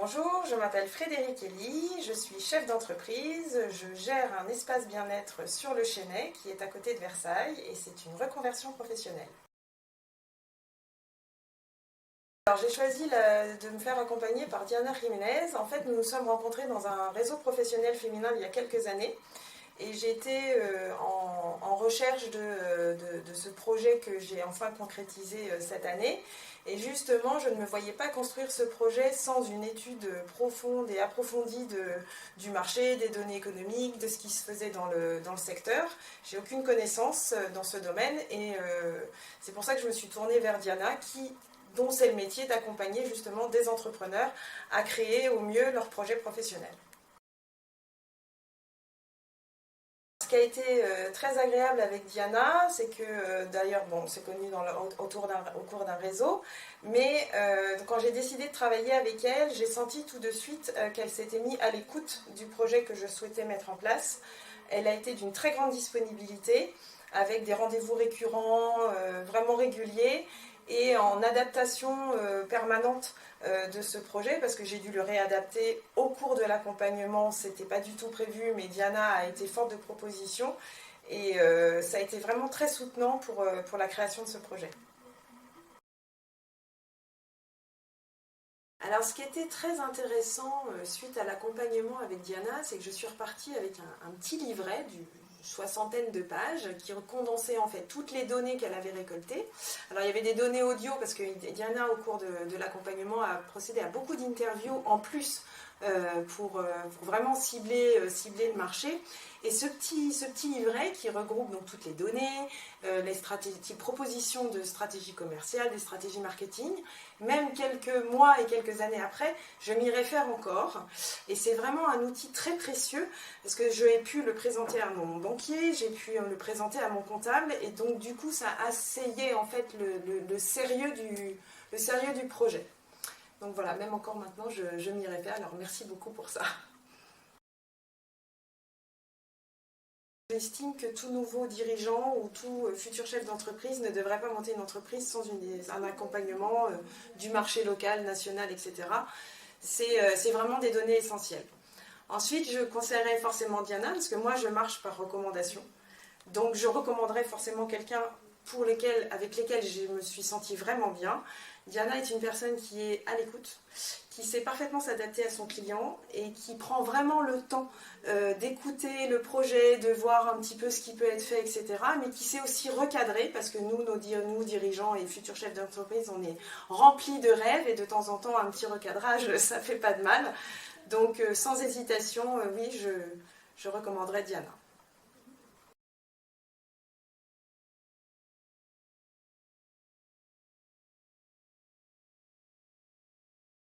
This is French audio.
Bonjour, je m'appelle Frédérique Elie, je suis chef d'entreprise, je gère un espace bien-être sur le Chesnay qui est à côté de Versailles et c'est une reconversion professionnelle. Alors j'ai choisi de me faire accompagner par Diana Jiménez. En fait, nous nous sommes rencontrés dans un réseau professionnel féminin il y a quelques années et j'ai été en recherche de ce projet que j'ai enfin concrétisé cette année. Et justement, je ne me voyais pas construire ce projet sans une étude profonde et approfondie du marché, des données économiques, de ce qui se faisait dans le secteur. J'ai aucune connaissance dans ce domaine et c'est pour ça que je me suis tournée vers Diana, dont c'est le métier d'accompagner justement des entrepreneurs à créer au mieux leur projet professionnel. Ce qui a été très agréable avec Diana, c'est que d'ailleurs, bon, on s'est connus au cours d'un réseau, mais quand j'ai décidé de travailler avec elle, j'ai senti tout de suite qu'elle s'était mise à l'écoute du projet que je souhaitais mettre en place. Elle a été d'une très grande disponibilité, avec des rendez-vous récurrents, vraiment réguliers, et en adaptation permanente de ce projet, parce que j'ai dû le réadapter au cours de l'accompagnement. C'était pas du tout prévu, mais Diana a été forte de propositions et ça a été vraiment très soutenant pour la création de ce projet. Alors, ce qui était très intéressant suite à l'accompagnement avec Diana, c'est que je suis repartie avec un petit livret d'une soixantaine de pages qui condensait en fait toutes les données qu'elle avait récoltées. Alors, il y avait des données audio parce que Diana, au cours de l'accompagnement, a procédé à beaucoup d'interviews en plus pour vraiment cibler le marché. Et ce petit livret qui regroupe donc toutes les données, les propositions de stratégie commerciale, des stratégies marketing, même quelques mois et quelques années après, je m'y réfère encore. Et c'est vraiment un outil très précieux parce que j'ai pu le présenter à mon banquier, j'ai pu le présenter à mon comptable et donc du coup ça asseyait en fait le sérieux du projet. Donc voilà, même encore maintenant, je m'y réfère, alors merci beaucoup pour ça. J'estime que tout nouveau dirigeant ou tout futur chef d'entreprise ne devrait pas monter une entreprise sans un accompagnement du marché local, national, etc. C'est vraiment des données essentielles. Ensuite, je conseillerais forcément Diana, parce que moi, je marche par recommandation. Donc, je recommanderais forcément quelqu'un avec lesquels je me suis sentie vraiment bien. Diana est une personne qui est à l'écoute, qui sait parfaitement s'adapter à son client et qui prend vraiment le temps d'écouter le projet, de voir un petit peu ce qui peut être fait, etc. Mais qui sait aussi recadrer, parce que nous dirigeants et futurs chefs d'entreprise, on est remplis de rêves et de temps en temps, un petit recadrage, ça fait pas de mal. Donc, sans hésitation, oui, je recommanderais Diana.